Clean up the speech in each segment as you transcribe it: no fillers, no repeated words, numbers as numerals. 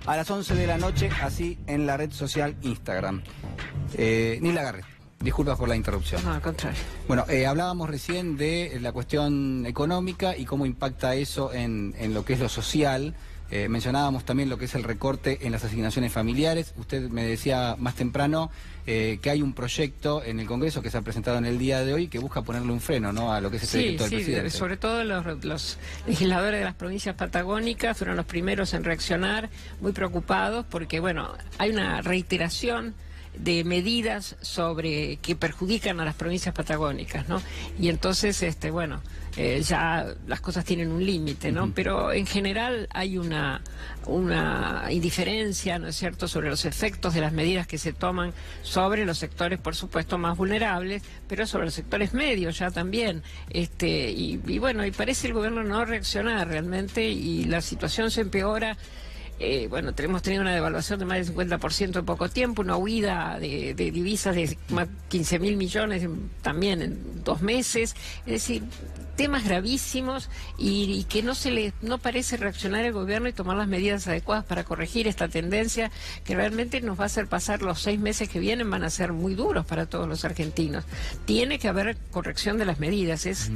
a las 11 de la noche, así en la red social Instagram. Ni la agarré. Disculpas por la interrupción. No, al contrario. Bueno, hablábamos recién de la cuestión económica y cómo impacta eso en lo que es lo social. Mencionábamos también lo que es el recorte en las asignaciones familiares. Usted me decía más temprano que hay un proyecto en el Congreso que se ha presentado en el día de hoy que busca ponerle un freno, ¿no?, a lo que es este decreto del presidente. Sí, sobre todo los legisladores de las provincias patagónicas fueron los primeros en reaccionar, muy preocupados porque, bueno, hay una reiteración de medidas sobre que perjudican a las provincias patagónicas, ¿no? Y entonces, ya las cosas tienen un límite, ¿no? Pero en general hay una indiferencia, ¿no es cierto?, sobre los efectos de las medidas que se toman sobre los sectores, por supuesto, más vulnerables, pero sobre los sectores medios ya también. Y bueno, y parece el gobierno no reaccionar realmente y la situación se empeora. Hemos tenido una devaluación de más del 50% en poco tiempo, una huida de divisas de más 15.000 millones también en 2 meses, es decir, temas gravísimos y que no parece reaccionar el gobierno y tomar las medidas adecuadas para corregir esta tendencia que realmente nos va a hacer pasar los 6 meses que vienen, van a ser muy duros para todos los argentinos. Tiene que haber corrección de las medidas, es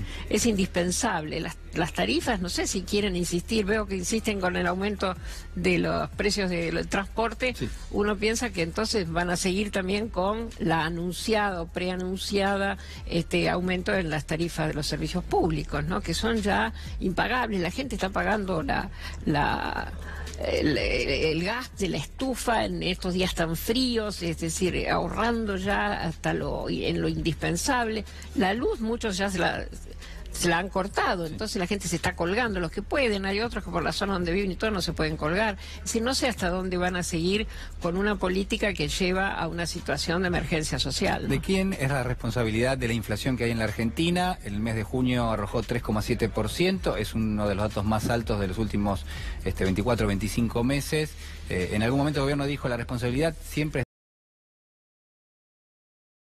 indispensable. Las tarifas, no sé si quieren insistir, veo que insisten con el aumento de los precios del transporte. Sí. Uno piensa que entonces van a seguir también con la anunciada o preanunciada aumento en las tarifas de los servicios públicos, ¿no?, que son ya impagables. La gente está pagando el gas de la estufa en estos días tan fríos, es decir, ahorrando ya hasta en lo indispensable. La luz, muchos ya se la han cortado, entonces la gente se está colgando, los que pueden, hay otros que por la zona donde viven y todo no se pueden colgar. Es decir, no sé hasta dónde van a seguir con una política que lleva a una situación de emergencia social, ¿no? ¿De quién es la responsabilidad de la inflación que hay en la Argentina? El mes de junio arrojó 3,7%, es uno de los datos más altos de los últimos 24 o 25 meses. En algún momento el gobierno dijo la responsabilidad siempre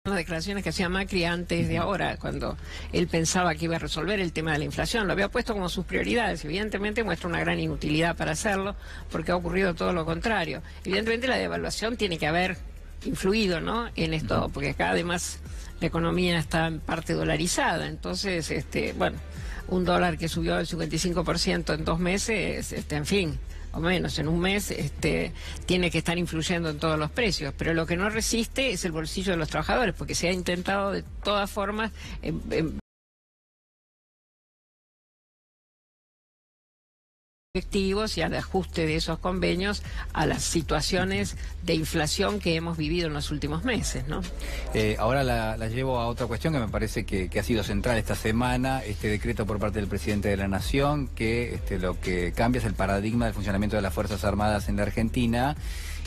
las declaraciones que hacía Macri antes de ahora, cuando él pensaba que iba a resolver el tema de la inflación, lo había puesto como sus prioridades. Evidentemente muestra una gran inutilidad para hacerlo, porque ha ocurrido todo lo contrario. Evidentemente la devaluación tiene que haber influido, ¿no?, en esto, porque acá además la economía está en parte dolarizada, entonces, un dólar que subió el 55% en 2 meses, en fin, o menos, en un mes, tiene que estar influyendo en todos los precios, pero lo que no resiste es el bolsillo de los trabajadores, porque se ha intentado de todas formas efectivos y al ajuste de esos convenios a las situaciones de inflación que hemos vivido en los últimos meses, ¿no? Ahora la llevo a otra cuestión que me parece que ha sido central esta semana, este decreto por parte del presidente de la Nación, que lo que cambia es el paradigma del funcionamiento de las Fuerzas Armadas en la Argentina.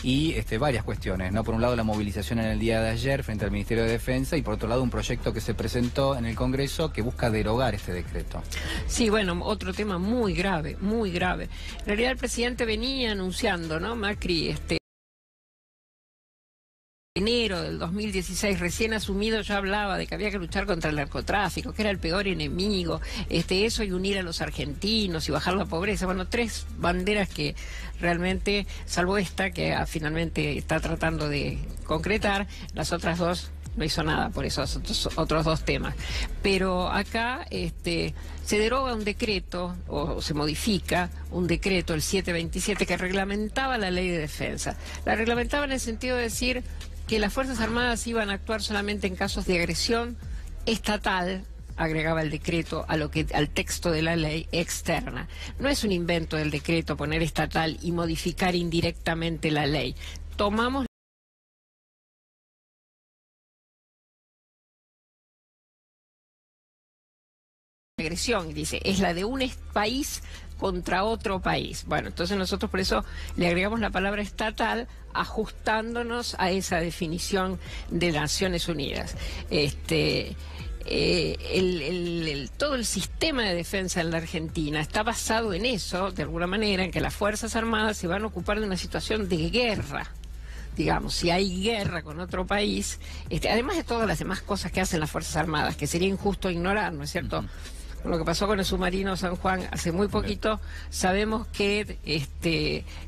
Y varias cuestiones, ¿no? Por un lado, la movilización en el día de ayer frente al Ministerio de Defensa y por otro lado un proyecto que se presentó en el Congreso que busca derogar este decreto. Sí, bueno, otro tema muy grave, muy grave. En realidad el presidente venía anunciando, ¿no?, Macri, enero del 2016, recién asumido, ya hablaba de que había que luchar contra el narcotráfico, que era el peor enemigo, eso y unir a los argentinos y bajar la pobreza. Bueno, 3 banderas que realmente, salvo esta que finalmente está tratando de concretar, las otras 2 no hizo nada por esos otros 2 temas. Pero acá se deroga un decreto, o se modifica un decreto, el 727, que reglamentaba la ley de defensa. La reglamentaba en el sentido de decir que las Fuerzas Armadas iban a actuar solamente en casos de agresión estatal, agregaba el decreto al texto de la ley externa. No es un invento del decreto poner estatal y modificar indirectamente la ley. Tomamos agresión, dice, es la de un país contra otro país. Bueno, entonces nosotros por eso le agregamos la palabra estatal, ajustándonos a esa definición de Naciones Unidas. Todo el sistema de defensa en la Argentina está basado en eso, de alguna manera, en que las Fuerzas Armadas se van a ocupar de una situación de guerra. Digamos, si hay guerra con otro país, además de todas las demás cosas que hacen las Fuerzas Armadas, que sería injusto ignorar, ¿no es cierto?, con lo que pasó con el submarino San Juan hace muy poquito, sabemos que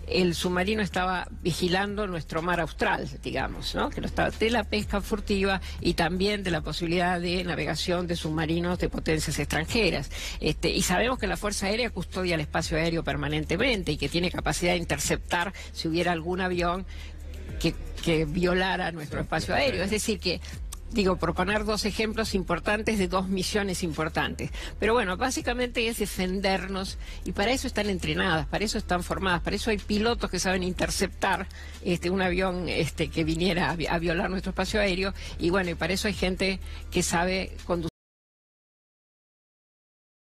el submarino estaba vigilando nuestro mar austral, digamos, ¿no? Que lo estaba de la pesca furtiva y también de la posibilidad de navegación de submarinos de potencias extranjeras. Y sabemos que la Fuerza Aérea custodia el espacio aéreo permanentemente y que tiene capacidad de interceptar si hubiera algún avión que violara nuestro espacio aéreo. Es decir que, digo, por poner dos ejemplos importantes de dos misiones importantes. Pero bueno, básicamente es defendernos y para eso están entrenadas, para eso están formadas, para eso hay pilotos que saben interceptar un avión que viniera a violar nuestro espacio aéreo y bueno, y para eso hay gente que sabe conducir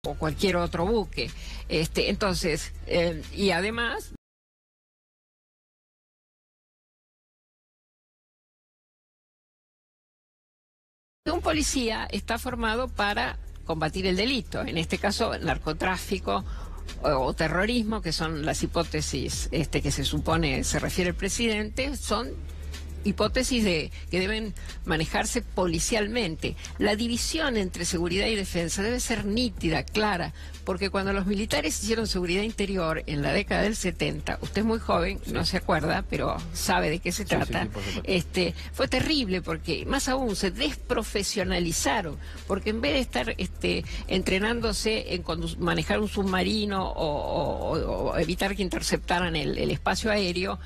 o cualquier otro buque. Entonces, y además... Un policía está formado para combatir el delito, en este caso el narcotráfico o terrorismo, que son las hipótesis que se supone se refiere el presidente, son hipótesis que deben manejarse policialmente. La división entre seguridad y defensa debe ser nítida, clara, porque cuando los militares hicieron seguridad interior en la década del 70, usted es muy joven, no se acuerda, pero sabe de qué se trata, fue terrible porque, más aún, se desprofesionalizaron, porque en vez de estar entrenándose en manejar un submarino o evitar que interceptaran el espacio aéreo,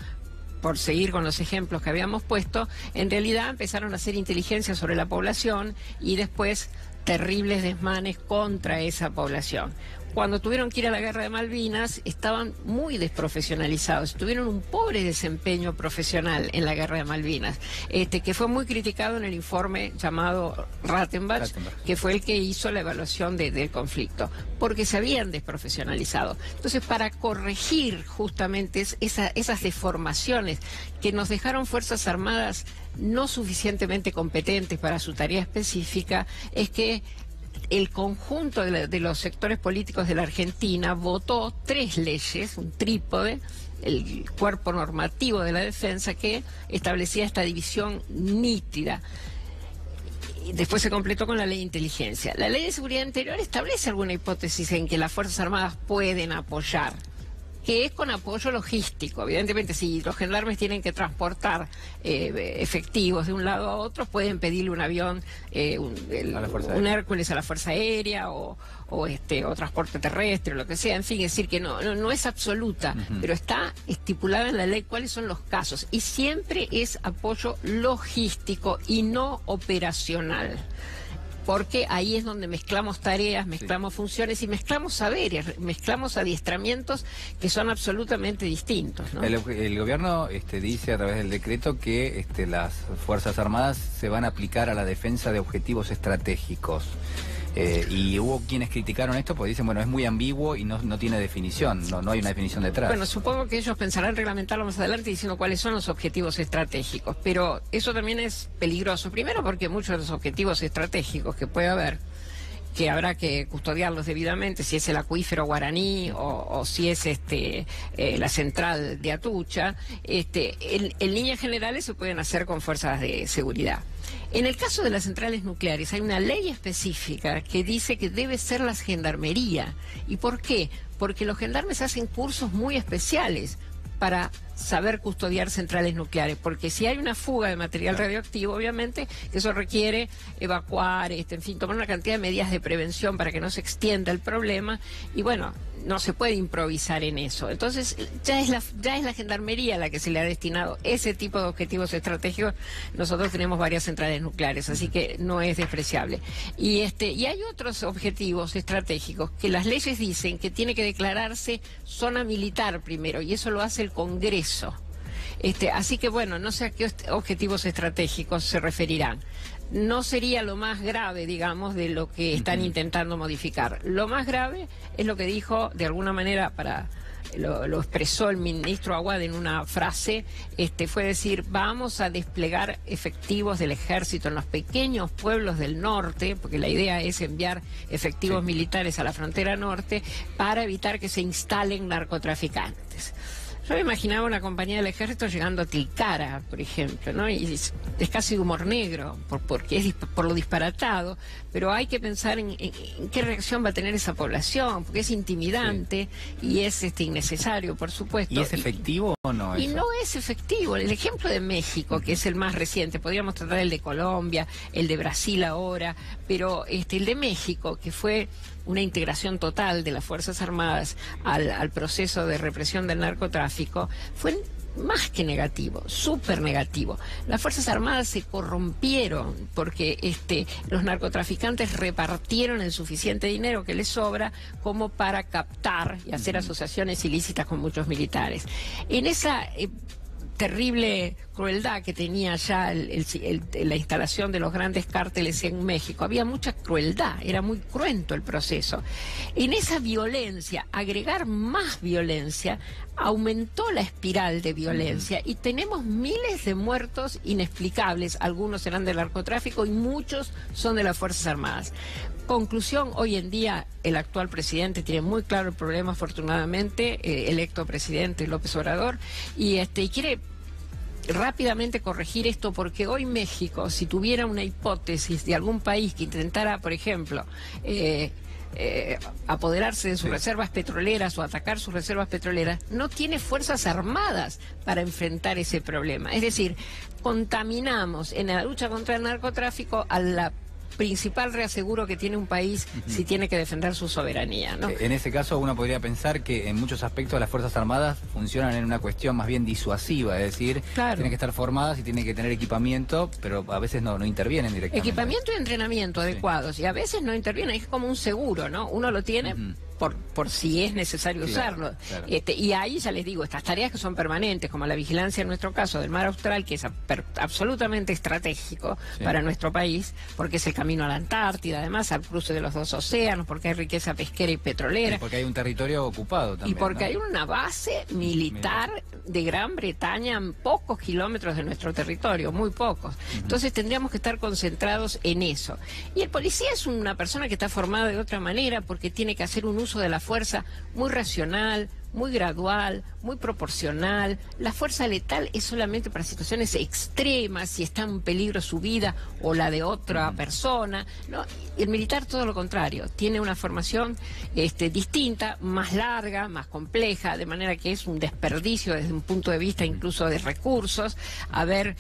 por seguir con los ejemplos que habíamos puesto, en realidad empezaron a hacer inteligencia sobre la población y después terribles desmanes contra esa población. Cuando tuvieron que ir a la guerra de Malvinas, estaban muy desprofesionalizados, tuvieron un pobre desempeño profesional en la guerra de Malvinas, que fue muy criticado en el informe llamado Rattenbach, que fue el que hizo la evaluación del conflicto, porque se habían desprofesionalizado. Entonces, para corregir justamente esas deformaciones que nos dejaron Fuerzas Armadas no suficientemente competentes para su tarea específica, es que el conjunto de los sectores políticos de la Argentina votó 3 leyes, un trípode, el cuerpo normativo de la defensa que establecía esta división nítida. Y después se completó con la ley de inteligencia. La ley de seguridad interior establece alguna hipótesis en que las Fuerzas Armadas pueden apoyar, que es con apoyo logístico. Evidentemente, si los gendarmes tienen que transportar efectivos de un lado a otro, pueden pedirle un avión, un Hércules a la Fuerza Aérea o transporte terrestre, o lo que sea. En fin, es decir que no es absoluta, pero está estipulada en la ley cuáles son los casos. Y siempre es apoyo logístico y no operacional. Porque ahí es donde mezclamos tareas, mezclamos funciones y mezclamos saberes, mezclamos adiestramientos que son absolutamente distintos, ¿no? El gobierno dice a través del decreto que las Fuerzas Armadas se van a aplicar a la defensa de objetivos estratégicos. Y hubo quienes criticaron esto porque dicen, bueno, es muy ambiguo y no tiene definición, no hay una definición detrás. Bueno, supongo que ellos pensarán reglamentarlo más adelante diciendo cuáles son los objetivos estratégicos, pero eso también es peligroso. Primero porque muchos de los objetivos estratégicos que puede haber, que habrá que custodiarlos debidamente, si es el acuífero guaraní o si es la central de Atucha, en líneas generales se pueden hacer con fuerzas de seguridad. En el caso de las centrales nucleares hay una ley específica que dice que debe ser la gendarmería. ¿Y por qué? Porque los gendarmes hacen cursos muy especiales para saber custodiar centrales nucleares, porque si hay una fuga de material radioactivo, obviamente eso requiere evacuar, en fin, tomar una cantidad de medidas de prevención para que no se extienda el problema, y bueno, no se puede improvisar en eso. Entonces ya es la gendarmería la que se le ha destinado ese tipo de objetivos estratégicos. Nosotros tenemos varias centrales nucleares, así que no es despreciable. Y hay otros objetivos estratégicos que las leyes dicen que tiene que declararse zona militar primero, y eso lo hace el Congreso. Así que bueno, no sé a qué objetivos estratégicos se referirán. No sería lo más grave, digamos, de lo que están intentando modificar. Lo más grave es lo que dijo, de alguna manera, lo expresó el ministro Aguad en una frase, fue decir, vamos a desplegar efectivos del ejército en los pequeños pueblos del norte, porque la idea es enviar efectivos militares a la frontera norte para evitar que se instalen narcotraficantes. Yo me imaginaba una compañía del ejército llegando a Tilcara, por ejemplo, ¿no? Y es casi de humor negro, porque es por lo disparatado, pero hay que pensar en qué reacción va a tener esa población, porque es intimidante y es innecesario, por supuesto. ¿Y es efectivo o no? Y no es efectivo. El ejemplo de México, que es el más reciente, podríamos tratar el de Colombia, el de Brasil ahora, pero el de México, que fue una integración total de las Fuerzas Armadas al proceso de represión del narcotráfico, fue más que negativo, súper negativo. Las Fuerzas Armadas se corrompieron porque los narcotraficantes repartieron el suficiente dinero que les sobra como para captar y hacer asociaciones ilícitas con muchos militares. En esa terrible crueldad que tenía ya la instalación de los grandes cárteles en México. Había mucha crueldad, era muy cruento el proceso. En esa violencia, agregar más violencia, aumentó la espiral de violencia y tenemos miles de muertos inexplicables. Algunos serán del narcotráfico y muchos son de las Fuerzas Armadas. Conclusión, hoy en día el actual presidente tiene muy claro el problema, afortunadamente, electo presidente López Obrador, y quiere rápidamente corregir esto, porque hoy México, si tuviera una hipótesis de algún país que intentara, por ejemplo, apoderarse de sus reservas petroleras o atacar sus reservas petroleras, no tiene fuerzas armadas para enfrentar ese problema. Es decir, contaminamos en la lucha contra el narcotráfico a la principal reaseguro que tiene un país si tiene que defender su soberanía, ¿no? En ese caso uno podría pensar que en muchos aspectos las Fuerzas Armadas funcionan en una cuestión más bien disuasiva, es decir, tienen que estar formadas y tienen que tener equipamiento, pero a veces no intervienen directamente. Equipamiento y entrenamiento adecuados, y a veces no intervienen, es como un seguro, ¿no? Uno lo tiene por si es necesario usarlo. Claro. Y ahí ya les digo, estas tareas que son permanentes, como la vigilancia en nuestro caso del mar Austral, que es absolutamente estratégico para nuestro país, porque es el camino a la Antártida, además al cruce de los dos océanos, porque hay riqueza pesquera y petrolera. Y porque hay un territorio ocupado también. Y porque hay una base militar de Gran Bretaña a pocos kilómetros de nuestro territorio, muy pocos. Entonces tendríamos que estar concentrados en eso. Y el policía es una persona que está formada de otra manera, porque tiene que hacer un uso de la fuerza muy racional, muy gradual, muy proporcional. La fuerza letal es solamente para situaciones extremas, si está en peligro su vida o la de otra persona, ¿no? El militar todo lo contrario, tiene una formación distinta, más larga, más compleja, de manera que es un desperdicio desde un punto de vista incluso de recursos haber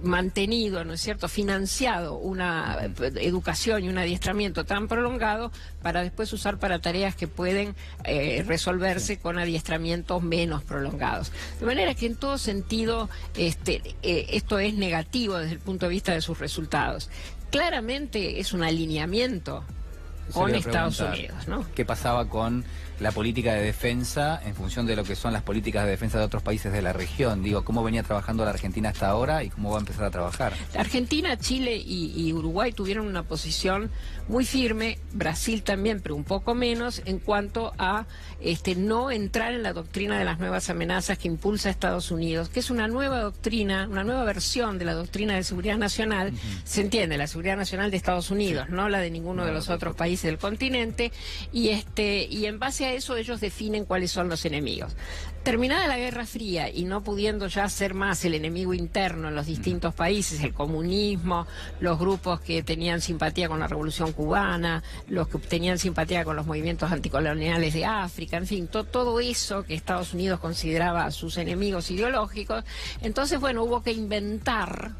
mantenido, ¿no es cierto?, financiado una educación y un adiestramiento tan prolongado para después usar para tareas que pueden resolverse con adiestramientos menos prolongados. De manera que en todo sentido esto es negativo desde el punto de vista de sus resultados. Claramente es un alineamiento con Estados Unidos, ¿no? ¿Qué pasaba con la política de defensa en función de lo que son las políticas de defensa de otros países de la región? Digo, ¿cómo venía trabajando la Argentina hasta ahora y cómo va a empezar a trabajar? Argentina, Chile y Uruguay tuvieron una posición muy firme, Brasil también, pero un poco menos, en cuanto a no entrar en la doctrina de las nuevas amenazas que impulsa Estados Unidos, que es una nueva doctrina, una nueva versión de la doctrina de seguridad nacional, se entiende, la seguridad nacional de Estados Unidos, no la de ninguno de los otros países del continente, y en base a eso ellos definen cuáles son los enemigos. Terminada la Guerra Fría y no pudiendo ya ser más el enemigo interno en los distintos países, el comunismo, los grupos que tenían simpatía con la Revolución Cubana, los que tenían simpatía con los movimientos anticoloniales de África, en fin, todo eso que Estados Unidos consideraba a sus enemigos ideológicos. Entonces, bueno, hubo que inventar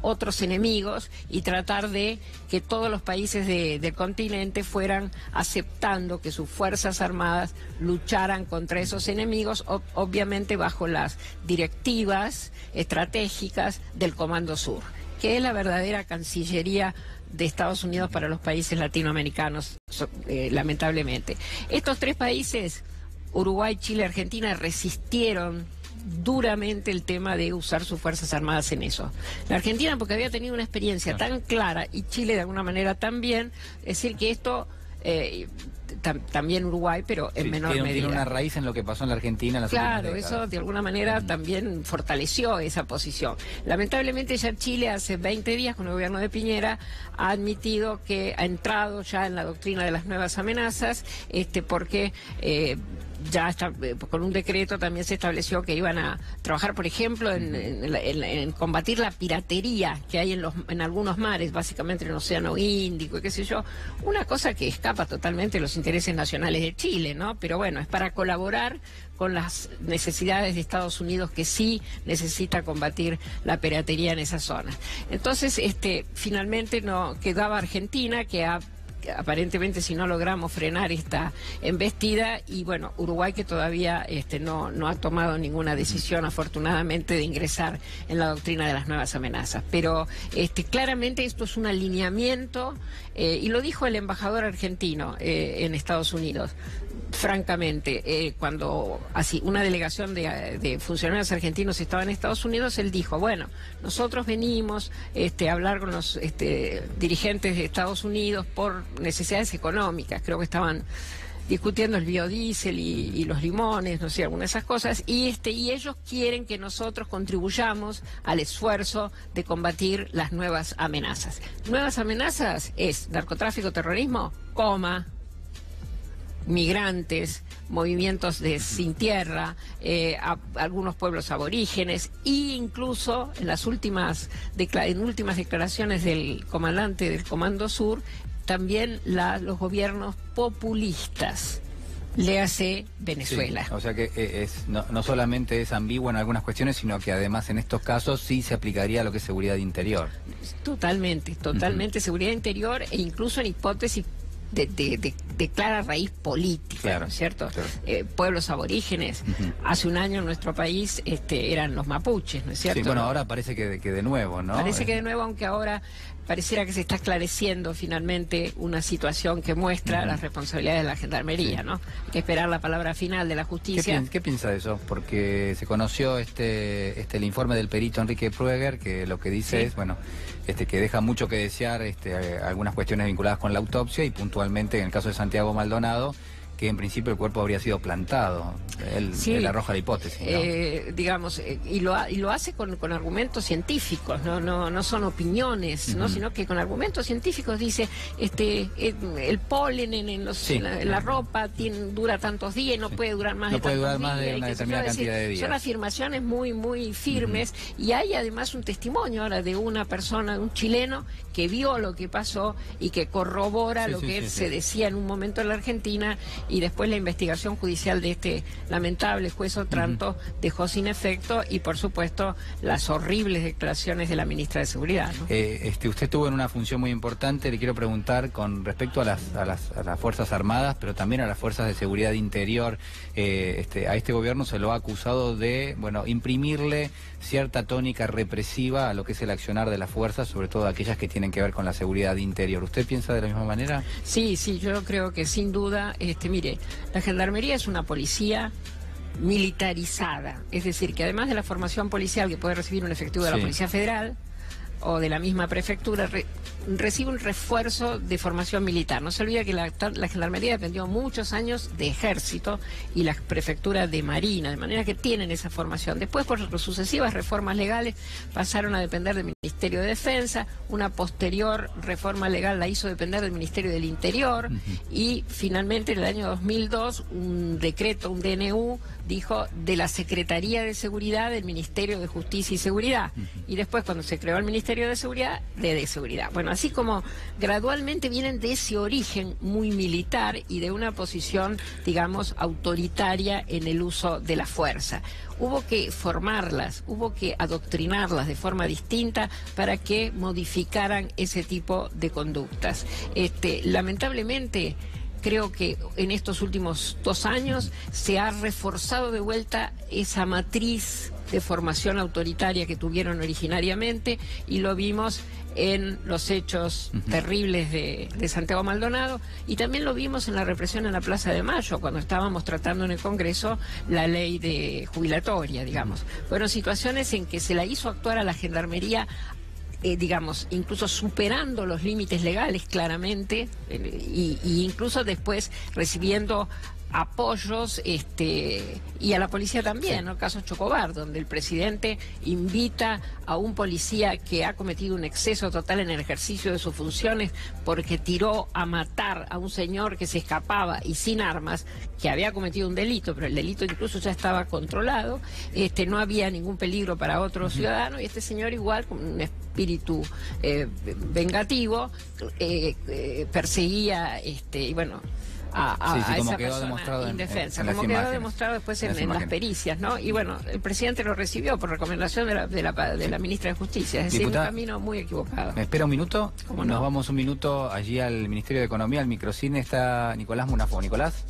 otros enemigos y tratar de que todos los países del continente fueran aceptando que sus fuerzas armadas lucharan contra esos enemigos, obviamente bajo las directivas estratégicas del Comando Sur, que es la verdadera Cancillería de Estados Unidos para los países latinoamericanos, lamentablemente. Estos tres países, Uruguay, Chile, Argentina, resistieron duramente el tema de usar sus fuerzas armadas en eso. La Argentina porque había tenido una experiencia tan clara, y Chile de alguna manera también, es decir que esto también Uruguay, pero en menor medida. Tiene una raíz en lo que pasó en la Argentina en las últimas décadas. Eso de alguna manera también fortaleció esa posición. Lamentablemente ya Chile hace 20 días con el gobierno de Piñera ha admitido que ha entrado ya en la doctrina de las nuevas amenazas, porque ya está, con un decreto también se estableció que iban a trabajar, por ejemplo, en combatir la piratería que hay en algunos mares, básicamente en el Océano Índico y qué sé yo, una cosa que escapa totalmente de los intereses nacionales de Chile, ¿no? Pero bueno, es para colaborar con las necesidades de Estados Unidos, que sí necesita combatir la piratería en esas zonas. Entonces, finalmente no quedaba Argentina, que aparentemente, si no logramos frenar esta embestida, y bueno, Uruguay, que todavía no ha tomado ninguna decisión, afortunadamente, de ingresar en la doctrina de las nuevas amenazas. Pero claramente esto es un alineamiento, y lo dijo el embajador argentino en Estados Unidos. Francamente, cuando así una delegación de funcionarios argentinos estaba en Estados Unidos, él dijo, bueno, nosotros venimos a hablar con los dirigentes de Estados Unidos por necesidades económicas, creo que estaban discutiendo el biodiesel y los limones, no sé, algunas de esas cosas, y ellos quieren que nosotros contribuyamos al esfuerzo de combatir las nuevas amenazas. Nuevas amenazas es narcotráfico, terrorismo, migrantes, movimientos de sin tierra, algunos pueblos aborígenes, e incluso en las últimas declaraciones del comandante del Comando Sur, también los gobiernos populistas. Léase Venezuela. Sí, o sea que no solamente es ambiguo en algunas cuestiones, sino que además en estos casos sí se aplicaría lo que es seguridad interior. Totalmente, seguridad interior, e incluso en hipótesis de clara raíz política, claro, ¿no es cierto? Claro. Pueblos aborígenes. Hace un año en nuestro país eran los mapuches, ¿no es cierto? Sí, bueno, ahora parece que de nuevo, ¿no? Parece que de nuevo, aunque ahora pareciera que se está esclareciendo finalmente una situación que muestra las responsabilidades de la Gendarmería, ¿no? Hay que esperar la palabra final de la justicia. ¿Qué piensa de eso? Porque se conoció el informe del perito Enrique Prueger, que lo que dice es, bueno, que deja mucho que desear algunas cuestiones vinculadas con la autopsia, y puntualmente en el caso de Santiago Maldonado, que en principio el cuerpo habría sido plantado. Él arroja la hipótesis, ¿no? Digamos, y lo hace con argumentos científicos, no son opiniones, ¿no? Sino que con argumentos científicos dice, el polen en la ropa dura tantos días y no puede durar más de tantos días. No puede durar más de una determinada cantidad de días. Son afirmaciones muy, muy firmes, y hay además un testimonio ahora de una persona, de un chileno, que vio lo que pasó y que corrobora lo que se decía en un momento en la Argentina, y después la investigación judicial de este lamentable juez Otranto dejó sin efecto, y por supuesto las horribles declaraciones de la ministra de Seguridad, ¿no? Usted estuvo en una función muy importante, le quiero preguntar con respecto a las Fuerzas Armadas, pero también a las Fuerzas de Seguridad Interior. A este gobierno se lo ha acusado de, bueno, imprimirle cierta tónica represiva a lo que es el accionar de las fuerzas, sobre todo aquellas que tienen que ver con la seguridad interior. ¿Usted piensa de la misma manera? Sí, yo creo que sin duda, mire, la Gendarmería es una policía militarizada, es decir, que además de la formación policial que puede recibir un efectivo de la Policía Federal o de la misma prefectura, recibe un refuerzo de formación militar. No se olvide que la Gendarmería dependió muchos años de Ejército y la prefectura de Marina, de manera que tienen esa formación. Después, por sucesivas reformas legales, pasaron a depender del Ministerio de Defensa, una posterior reforma legal la hizo depender del Ministerio del Interior, y finalmente en el año 2002 un decreto, un DNU, dijo de la Secretaría de Seguridad del Ministerio de Justicia y Seguridad, y después cuando se creó el Ministerio de Seguridad, de Seguridad. Bueno, así como gradualmente vienen de ese origen muy militar y de una posición, digamos, autoritaria en el uso de la fuerza. Hubo que formarlas, hubo que adoctrinarlas de forma distinta para que modificaran ese tipo de conductas. Lamentablemente, creo que en estos últimos 2 años se ha reforzado de vuelta esa matriz de formación autoritaria que tuvieron originariamente, y lo vimos en los hechos terribles de Santiago Maldonado, y también lo vimos en la represión en la Plaza de Mayo, cuando estábamos tratando en el Congreso la ley de jubilatoria, digamos. Fueron situaciones en que se la hizo actuar a la Gendarmería, digamos, incluso superando los límites legales claramente, y incluso después recibiendo apoyos, y a la policía también, ¿no? Caso Chocobar, donde el presidente invita a un policía que ha cometido un exceso total en el ejercicio de sus funciones porque tiró a matar a un señor que se escapaba y sin armas, que había cometido un delito, pero el delito incluso ya estaba controlado, no había ningún peligro para otro ciudadano, y este señor igual, con un espíritu vengativo, perseguía, y bueno, a como esa quedó persona indefensa, en como las quedó imágenes. demostrado después en las imágenes. pericias, ¿no? Y bueno, el presidente lo recibió por recomendación de la ministra de Justicia, es decir, Diputada, un camino muy equivocado. ¿me espera un minuto? ¿Cómo no? Nos vamos un minuto allí al Ministerio de Economía, al microcine, está Nicolás Munafo. Nicolás.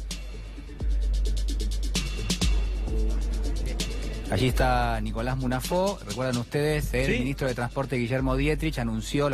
Allí está Nicolás Munafo. Recuerdan ustedes, el ministro de Transporte Guillermo Dietrich anunció